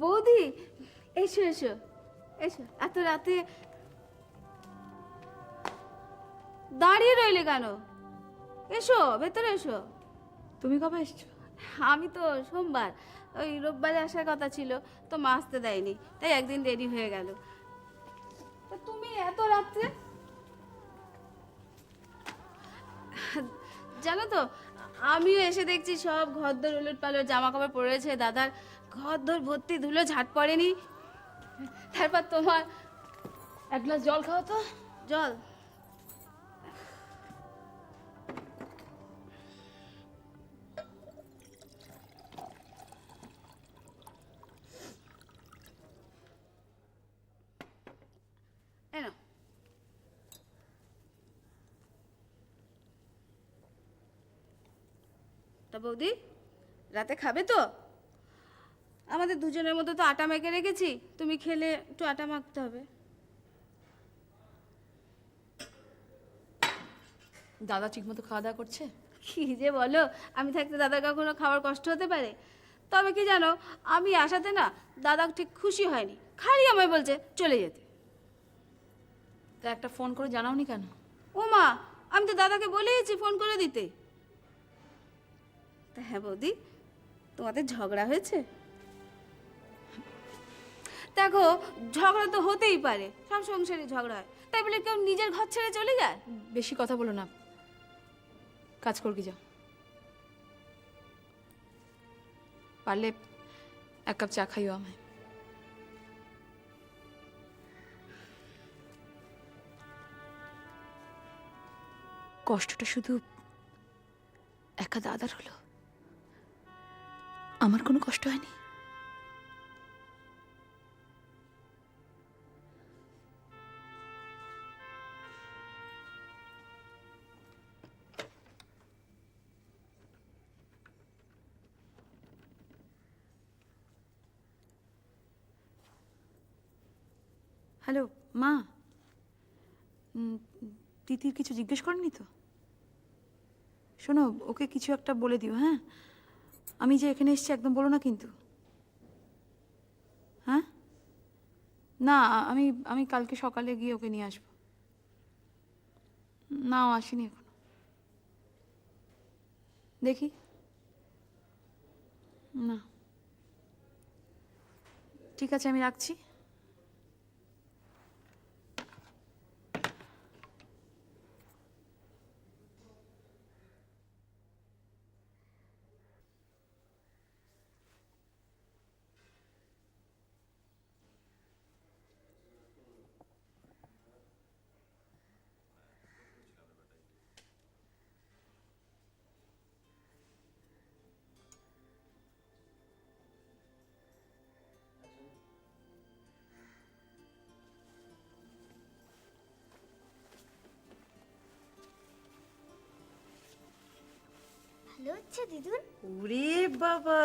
বৌদি, এসো এসো এসো। এত রাতে দাঁড়িয়ে রইলে কেন? এসো ভেতরে এসো। তুমি কবে এসছো? আমি তো সোমবার, ওই রোববারে আসার কথা ছিল, তো মা আসতে দেয়নি, তাই একদিন দেরি হয়ে গেল। তা তুমি এত রাত্রে? জানো তো, আমিও এসে দেখছি সব ঘরদোর উলট পালট, জামা কাপড় পরেছে, দাদার ঘরদোর ভর্তি ধুলো, ঝাঁট পড়েনি। তারপর তোমার এক গ্লাস জল খাও তো। জল? এনো। তা বৌদি, রাতে খাবে তো? আমাদের দুজনের মধ্যে তো আটা মেখে রেখেছি, তুমি খেলে একটু আটা মাখতে হবে। দাদা ঠিকমতো খাওয়া দাওয়া করছে? কি যে বলো, আমি থাকতে দাদার কখনো খাওয়ার কষ্ট হতে পারে? তবে কি জানো, আমি আসাতে না দাদা ঠিক খুশি হয়নি, খালি আমায় বলছে চলে যেতে। তা একটা ফোন করে জানাওনি কেন? ও মা, আমি তো দাদাকে বলেইছি ফোন করে দিতে। তা হ্যাঁ বৌদি, তোমাদের ঝগড়া হয়েছে? দেখো, ঝগড়া তো হতেই পারে, সব সংসারে ঝগড়া হয়, তাই বলে কেউ নিজের ঘর ছেড়ে চলে যায়? বেশি কথা বলো না, কাজ করবি যাও। পারলে এক কাপ চা খাইও আমায়। কষ্টটা শুধু একা দাদার হলো, আমার কোনো কষ্ট হয়নি? হ্যালো মা, তিতির কিছু জিজ্ঞেস করেনি তো? শোনো, ওকে কিছু একটা বলে দিও। হ্যাঁ, আমি যে এখানে এসেছি একদম বলো না কিন্তু। হ্যাঁ, না, আমি আমি কালকে সকালে গিয়ে ওকে নিয়ে আসবো। না, ও আসেনি এখনো। দেখি। না, ঠিক আছে, আমি রাখছি। ভালো হচ্ছে দিদুন। ওরে বাবা,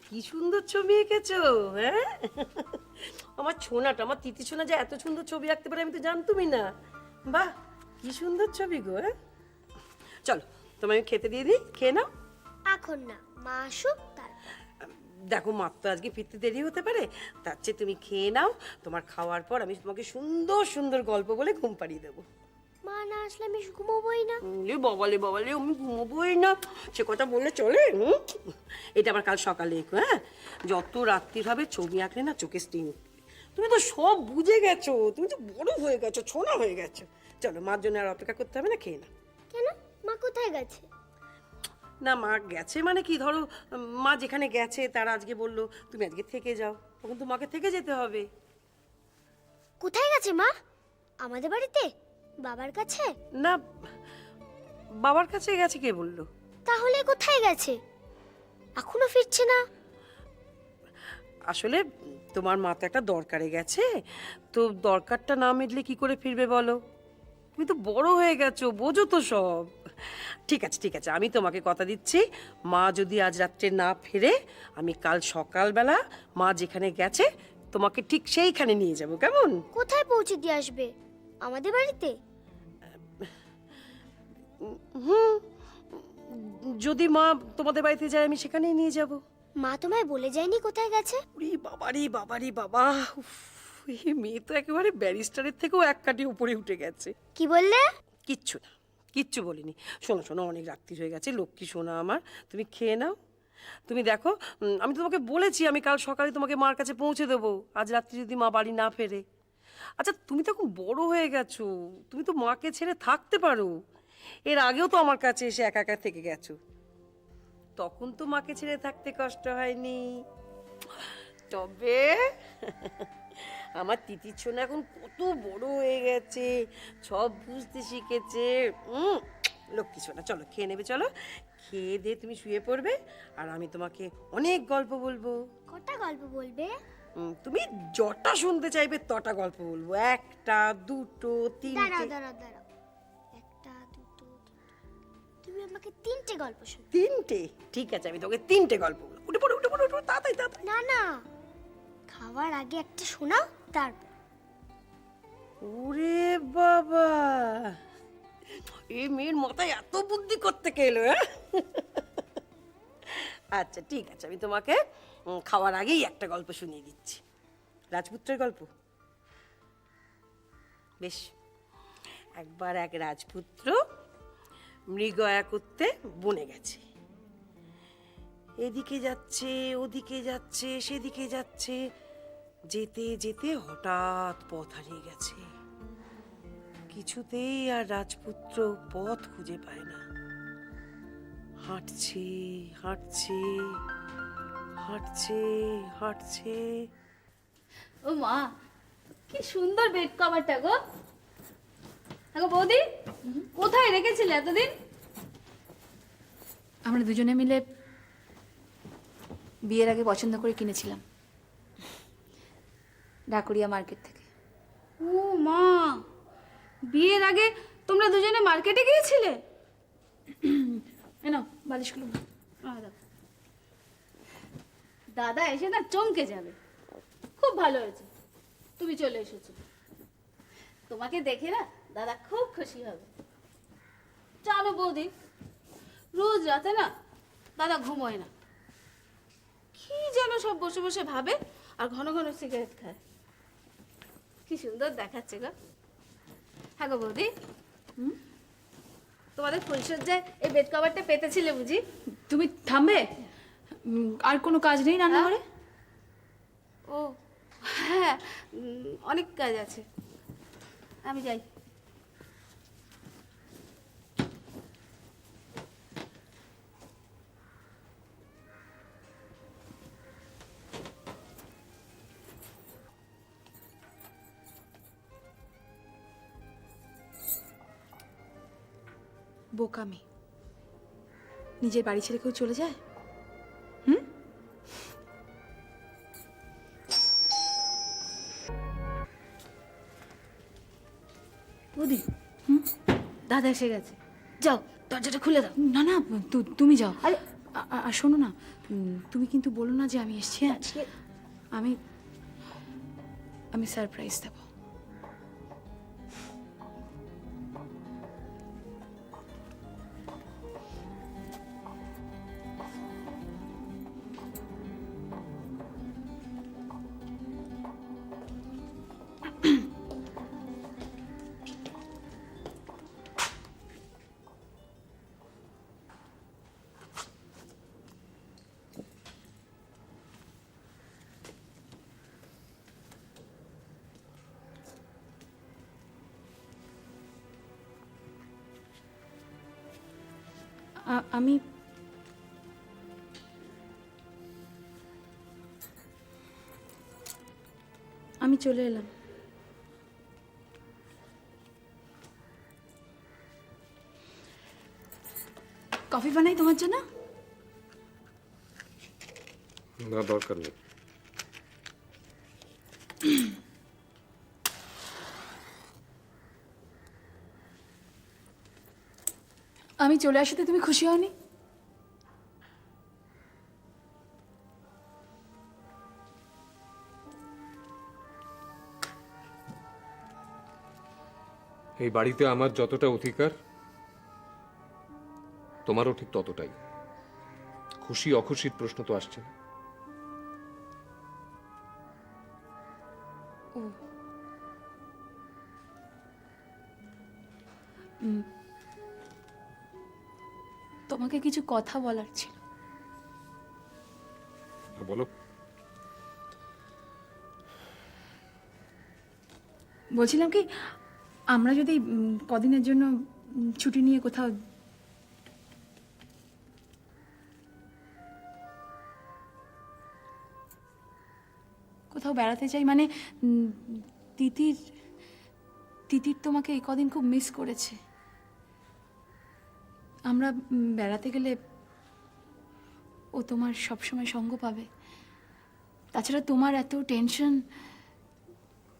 কি সুন্দর ছবি এঁকেছো। হ্যাঁ, আমার ছোনাটা, আমার তিতি ছোনা যে এত সুন্দর ছবি আঁকতে পারে আমি তো জানতুমই না। বাহ, কি সুন্দর ছবি গো। হ্যাঁ, চলো তোমায় আমি খেতে দিয়ে দিই, খেয়ে নাও। এখন না, মা আসুক তারপর। দেখো, মার তো আজকে ফিরতে দেরি হতে পারে, তার চেয়ে তুমি খেয়ে নাও। তোমার খাওয়ার পর আমি তোমাকে সুন্দর সুন্দর গল্প বলে ঘুম পাড়িয়ে দেবো। মা না আসলে আমি ঘুমোবই না। বাবালে বাবালে, আমি ঘুমোবোই না, সে কথা বললে চলে? এটা আবার কাল সকালে এঁকো। হ্যাঁ, যত রাত্রির হবে ছবি আঁকলে না চোখে স্টিম। তুমি তো সব বুঝে গেছো, তুমি তো বড় হয়ে গেছো, ছোনা হয়ে গেছো। চলো, মার জন্য আর অপেক্ষা করতে হবে না, খেয়ে না। কেন, মা কোথায় গেছে? না, মা গেছে মানে কি, ধরো মা যেখানে গেছে তারা আজকে বললো তুমি আজকে থেকে যাও, তখন তো মাকে থেকে যেতে হবে। কোথায় গেছে মা? আমাদের বাড়িতে? বাবার কাছে? না, বাবার কাছে গেছে কে বললো? তাহলে কোথায় গেছে? এখনো ফিরছে না? আসলে তোমার মা তো একটা দরকারে গেছে, তো দরকারটা না মিটলে কি করে ফিরবে বলো? তুমি তো বড় হয়ে গেছো, বোঝো তো সব। ঠিক আছে ঠিক আছে, আমি তোমাকে কথা দিচ্ছি, মা যদি আজ রাত্রে না ফিরে, আমি কাল সকালবেলা মা যেখানে গেছে তোমাকে ঠিক সেইখানে নিয়ে যাব, কেমন? কোথায় পৌঁছে দিয়ে আসবে? আমাদের বাড়িতে? হুম, যদি মা তোমাদের বাড়িতে যায় আমি সেখানেই নিয়ে যাব। মা তোমায় বলে যায়নি কোথায় গেছে? ওরে বাবারে বাবারে বাবা, উফ, এই মেয়ে তো একেবারে ব্যারিস্টারের থেকেও এক কাঠি উপরে উঠে গেছে। কি বললে? কিচ্ছু না, কিচ্ছু বলিনি। শোনো শোনো, অনেক রাত্রি হয়ে গেছে, লক্ষ্মী শোনা আমার, তুমি খেয়ে নাও। তুমি দেখো, আমি তোমাকে বলেছি আমি কাল সকালে তোমাকে মার কাছে পৌঁছে দেবো, আজ রাত্রি যদি মা বাড়ি না ফেরে। আচ্ছা, তুমি তো এখন বড় হয়ে গেছো, তুমি তো মাকে ছেড়ে থাকতে পারো। এর আগেও তো আমার কাছে এসে একা একা থেকে গেছো, তখন তো মাকে ছেড়ে থাকতে কষ্ট হয়নি। তবে আমার তিতির ছোনা এখন কত বড় হয়ে গেছে, সব বুঝতে শিখেছে। লক্ষ্মী সোনা, চলো খেয়ে নেবে, চলো খেয়ে দিয়ে তুমি শুয়ে পড়বে, আর আমি তোমাকে অনেক গল্প বলবো। কটা গল্প বলবে? তুমি যটা শুনতে চাইবে তটা গল্প বলবো, একটা দুটো তিনটে। দাঁড়াও দাঁড়াও দাঁড়াও, একটা দুটো তুমি আমাকে 3টে গল্প শোনো। তিনটে? ঠিক আছে, আমি তোকে 3টে গল্প বলবো। উঠে পড়ো উঠে পড়ো উঠে পড়ো, তাড়াতাড়ি তাড়াতাড়ি। না না, খাওয়ার আগে একটা শোনাও, তারপর। ওরে বাবা, এই মেয়ের মাথায় এত বুদ্ধি করতে গেলো, হ্যাঁ? আচ্ছা ঠিক আছে, আমি তোমাকে খাওয়ার আগেই একটা গল্প শুনিয়ে দিচ্ছি, রাজপুত্রের গল্প। বেশ, একবার এক রাজপুত্র মৃগয়া করতে বনে গেছে। এদিকে যাচ্ছে ওদিকে যাচ্ছে সেদিকে যাচ্ছে, যেতে যেতে হঠাৎ পথ হারিয়ে গেছে। কিছুতেই আর রাজপুত্র পথ খুঁজে পায় না। হাঁটছে হাঁটছে হাঁটছে হাঁটছে। ও মা, কি সুন্দর বেড কভারটা গো। হ্যাঁ গো বৌদি, কোথায় রেখেছিলে এতদিন? আমরা দুজনে মিলে বিয়ের আগে পছন্দ করে কিনেছিলাম, ঢাকুরিয়া মার্কেট থেকে। ও মা, বিয়ের আগে তোমরা দুজনে মার্কেটে গিয়েছিলে? এনো বালিশগুলো। দাও। দাদা এসে না চমকে যাবে। খুব ভালো হয়েছে তুমি চলে এসেছো, তোমাকে দেখে না দাদা খুব খুশি হবে। জানো বৌদি, রোজ রাতে না দাদা ঘুমোয় না, কি যেন সব বসে বসে ভাবে আর ঘন ঘন সিগারেট খায়। কি সুন্দর দেখাচ্ছে গো। হ্যাঁ গো বৌদি, তোমাদের ফুলসজ্জায় এই বেড কভারটা পেতেছিলে বুঝি? তুমি থামবে? আর কোনো কাজ নেই রান্নাঘরে? ও হ্যাঁ, অনেক কাজ আছে, আমি যাই। বোকামি, নিজের বাড়ি ছেড়ে কেউ চলে যায়? বৌদি, দাদা এসে গেছে, যাও দরজাটা খুলে দাও। না না, তুমি যাও। আরে আর শোনো না, তুমি কিন্তু বলো না যে আমি এসছি। হ্যাঁ, আমি আমি সারপ্রাইজ দেব। আমি আমি চলে এলাম। কফি বানাই তোমার জন্য? না, দরকার নেই। আমি চলে আসাতে তুমি খুশি হওনি? এই বাড়িতে আমার যতটা অধিকার, তোমারও ঠিক ততটাই। খুশি অখুশির প্রশ্ন তো আসছে না। তোমাকে কিছু কথা বলার ছিল। বলো। বলছিলাম কি, আমরা যদি কদিনের জন্য ছুটি নিয়ে কোথাও কোথাও বেড়াতে চাই, মানে তিতির তিতির তোমাকে এই কদিন খুব মিস করেছে। আমরা বেড়াতে গেলে ও তোমার সবসময় সঙ্গ পাবে। তাছাড়া তোমার এত টেনশন,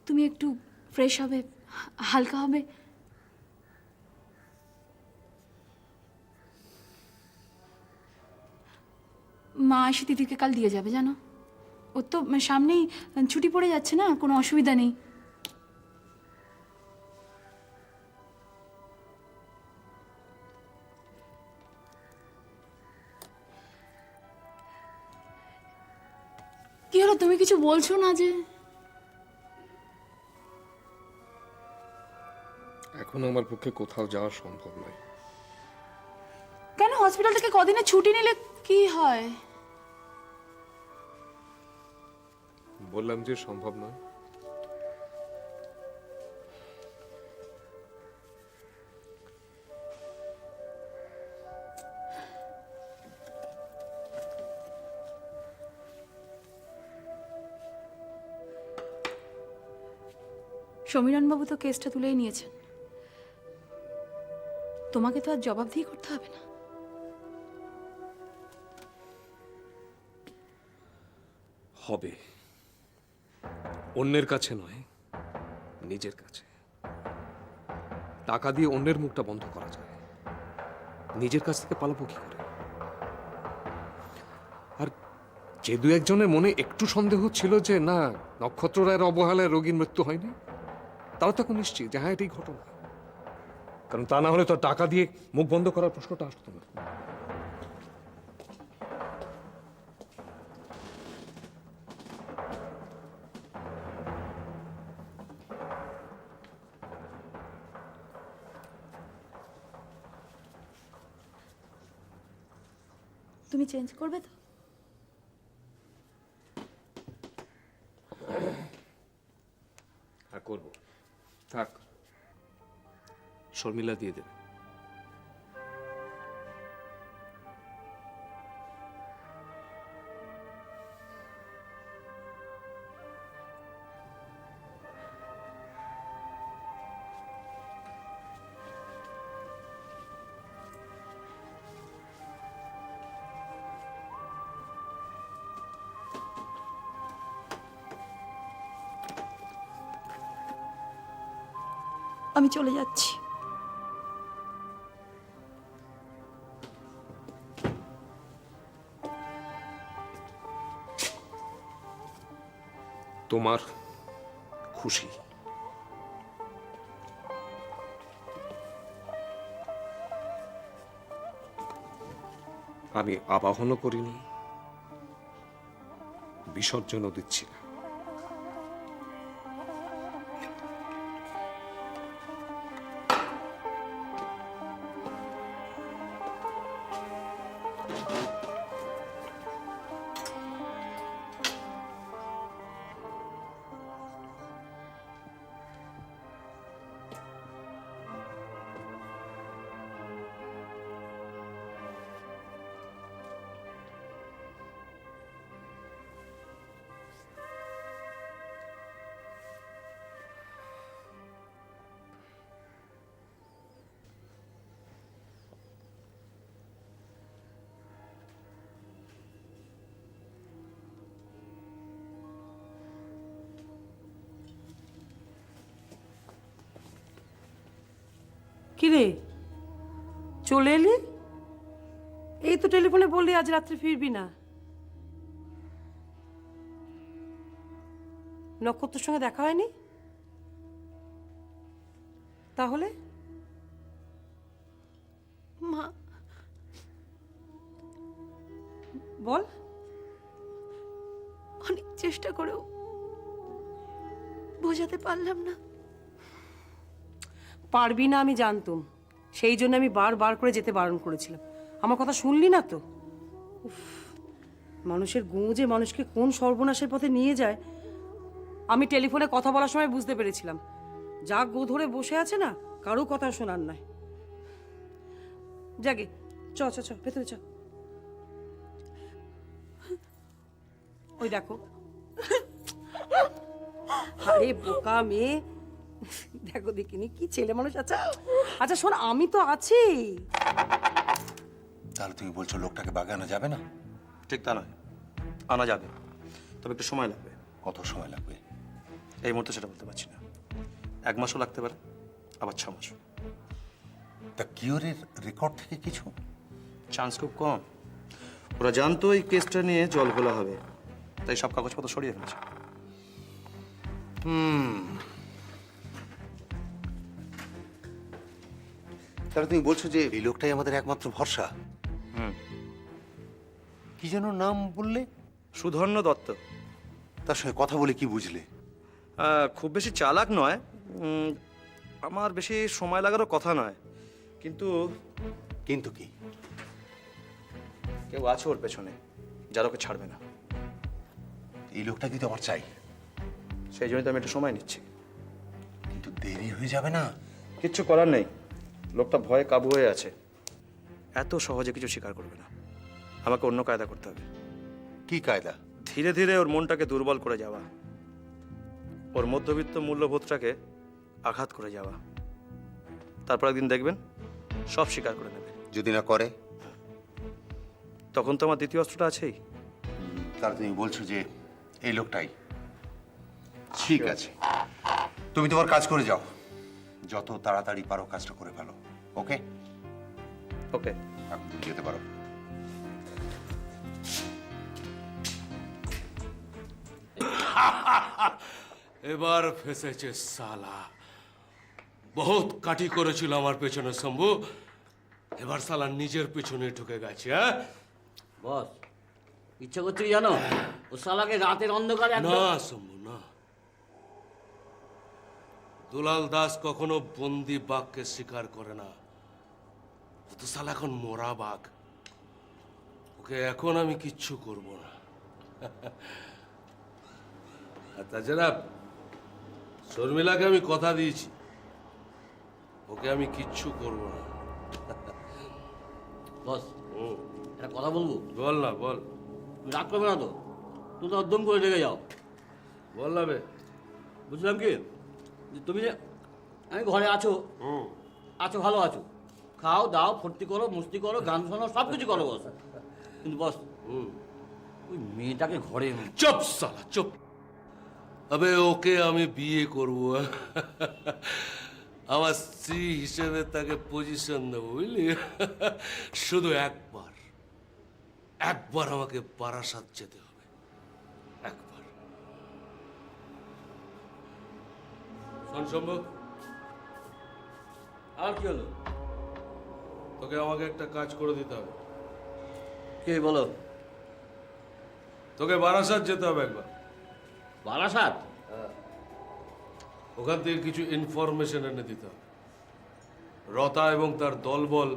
তুমি একটু ফ্রেশ হবে, হালকা হবে। মা এসে তিতিরকে কাল দিয়ে যাবে, জানো? ওর তো সামনেই ছুটি পড়ে যাচ্ছে না, কোনো অসুবিধা নেই। কি হলো, তুমি কিছু বলছো না যে? এখন আমার পক্ষে কোথাও যাওয়া সম্ভব নয়। কেন, হসপিটাল থেকে কদিনের ছুটি নিলে কি হয়? বললাম যে সম্ভব নয়। সমীরণবাবু তো কেসটা তুলেই নিয়েছেন, তোমাকে তো আর জবাবদিহি করতে হবে না। হবে, অন্যের কাছে নয়, নিজের কাছে। টাকা দিয়ে অন্যের মুখটা বন্ধ করা যায়, নিজের কাছ থেকে পালাবো কি করে? আর যে দু একজনের মনে একটু সন্দেহ ছিল যে না, নক্ষত্র রায়ের অবহেলায় রোগীর মৃত্যু হয়নি, তারা তখন নিশ্চিত যে হ্যাঁ, এটাই ঘটনা। কারণ তা না হলে তো টাকা দিয়ে মুখ বন্ধ করার প্রশ্নটা আসতো না। তুমি চেঞ্জ করবে তো? হ্যাঁ, করবো। থাক, শর্মিলা দিয়ে দেবে। আমি চলে যাচ্ছি। তোমার খুশি। আমি আবাহনও করিনি, বিসর্জনও দিচ্ছি না। কিরে, চলে এলি? এই তো টেলিফোনে বললি আজ রাত্রে ফিরবি না। নক্ষত্রের সঙ্গে দেখা হয়নি? তাহলে মা, বল। অনেক চেষ্টা করেও বোঝাতে পারলাম না। পারবি না আমি জানতুম, সেই জন্য আমি বারবার করে যেতে বারণ করেছিলাম। আমার কথা শুনলি না তো। উফ, মানুষের গু যে মানুষকে কোন সর্বনাশের পথে নিয়ে যায় আমি টেলিফোনে কথা বলার সময় বুঝতে পেরেছিলাম। যা গো ধরে বসে আছে না, কারো কথা শোনার নয়। যাগে, চ চ চ ভেতরে চ। ওই দেখো, আরে বোকা মেয়ে, দেখো দেখিনি কি ছেলে মানুষ। আচ্ছা আচ্ছা শোন, আমি তো আছি। তাহলে তুমি বলছো লোকটাকে বাগে আনা যাবে না? ঠিক তা নয়, আনা যাবে, তবে একটু সময় লাগবে। কত সময় লাগবে? এই মুহূর্তে সেটা বলতে পারছি না। 1 মাসও লাগতে পারে, আবার 6 মাসও। তা কিওরের রেকর্ড থেকে কিছু? চান্স খুব কম। ওরা জানতো এই কেসটা নিয়ে জল ঘোলা হবে, তাই সব কাগজপত্র সরিয়ে ফেলেছে। তাহলে তুমি বলছো যে এই লোকটাই আমাদের একমাত্র ভরসা? কি যেন নাম বললে? সুধর্ণ দত্ত। তার সঙ্গে কথা বলে কি বুঝলে? খুব বেশি চালাক নয়, আমার বেশি সময় লাগারও কথা নয়, কিন্তু কিন্তু কি? কেউ আছে ওর পেছনে যার ওকে ছাড়বে না। এই লোকটা কিন্তু আমার চাই, সেই জন্যই তো আমি একটু সময় নিচ্ছি। কিন্তু দেরি হয়ে যাবে না? কিচ্ছু করার নেই, লোকটা ভয়ে কাবু হয়ে আছে, এত সহজে কিছু স্বীকার করবে না। আমাকে অন্য কায়দা করতে হবে। কি কায়দা? ধীরে ধীরে ওর মনটাকে দুর্বল করে যাওয়া, ওর মধ্যবিত্ত মূল্যবোধটাকে আঘাত করে যাওয়া। তারপর একদিন দেখবেন সব স্বীকার করে নেবে। যদি না করে? তখন তো আমার দ্বিতীয় অস্ত্রটা আছেই। তাহলে তুমি বলছো যে এই লোকটাই? ঠিক আছে, তুমি তোমার কাজ করে যাও, যত তাড়াতাড়ি পারো কাজটা করে ফেলো। ওকে ওকে, এখন তুমি যেতে পারো। এবার ফেসেছে সালা। বহুত কাটি করেছিল আমার পেছনে শম্ভু, এবার সালা নিজের পেছনে ঢুকে গেছে। হ্যাঁ বস, ইচ্ছা করছে কি জানো? ও শালাকে রাতের অন্ধকারে না শম্ভু না, দুলাল দাস কখনো বন্দি বাঘকে শিকার করে না। ও তো সালা এখন মরা বাঘ, ওকে এখন আমি কিচ্ছু করব না। আর তাছাড়া শর্মিলাকে আমি কথা দিয়েছি, ওকে আমি কিচ্ছু করব না। বস, একটা কথা বলবো? বল না, বল। তুমি রাগ করবে না তো? তুমি তো একদম করে রেগে যাও। বল না বে। বুঝলাম কি যে তুমি যে আমি ঘরে আছো, আছো ভালো আছো, খাও দাও, ফুর্তি করো, মস্তি করো, গান শোনো, সব কিছু করো বস। কিন্তু বস, ওই মেয়েটাকে ঘরে চুপ সালা চুপ। আবে ওকে আমি বিয়ে করব, আমার স্ত্রী হিসেবে তাকে পজিশন দেবো, বুঝলি? শুধু একবার একবার আমাকে বারাসাত যেতে হবে, একবার। শোন শম্ভু, আর কি হলো? তোকে আমাকে একটা কাজ করে দিতে হবে। কে বলো? তোকে বারাসাত যেতে হবে একবার। বারাসাত? ওখান থেকে কিছু ইনফরমেশন এনে দিতে হবে। রতা এবং তার দলবল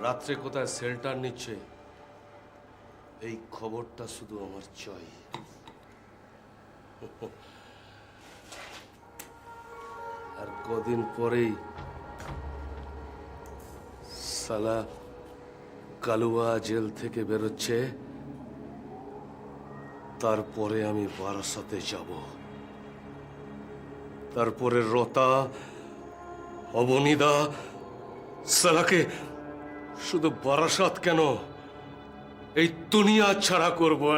রাত্রে কোথায় শেল্টার নিচ্ছে, এই খবরটা শুধু আমার চাই। আর কদিন পরেই সালা কালুয়া জেল থেকে বেরোচ্ছে, তারপরে আমি বারাসাতে যাব। তারপরে রতা, অবনীদা, সালাকে শুধু বারাসাত কেন, এই দুনিয়া ছাড়া করবো।